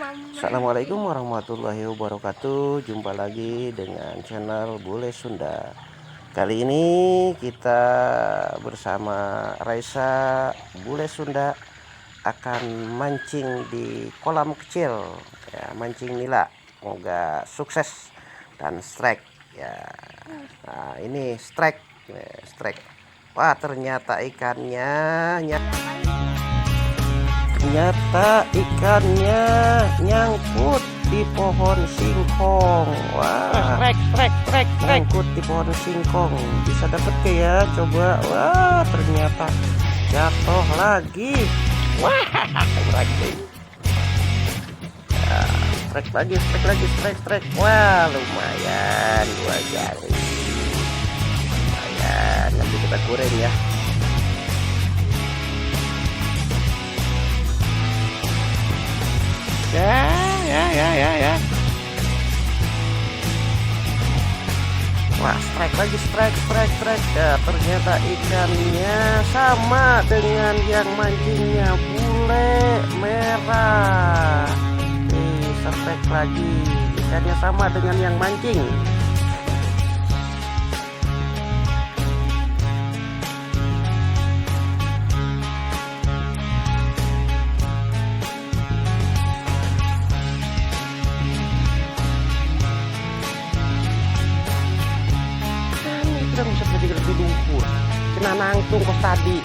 Assalamualaikum warahmatullahi wabarakatuh. Jumpa lagi dengan channel Bule Sunda. Kali ini kita bersama Raisa Bule Sunda akan mancing di kolam kecil ya, mancing nila. Semoga sukses dan strike ya. Nah, ini strike. Wah, ternyata ikannya nyangkut di pohon singkong. Wah, nyangkut di pohon singkong. Bisa dapet ke ya? Coba. Wah, ternyata jatuh lagi. Wah, berarti ya, strike. Wah, lumayan 2 jari. Lumayan, nanti kita goreng ya. Ya. Wah, strike. Ya, ternyata ikannya sama dengan yang mancingnya, bule merah. Strike lagi. Ikannya sama dengan yang mancing. Bisa jadi lebih lumpur. Kena nangtung kos tadi.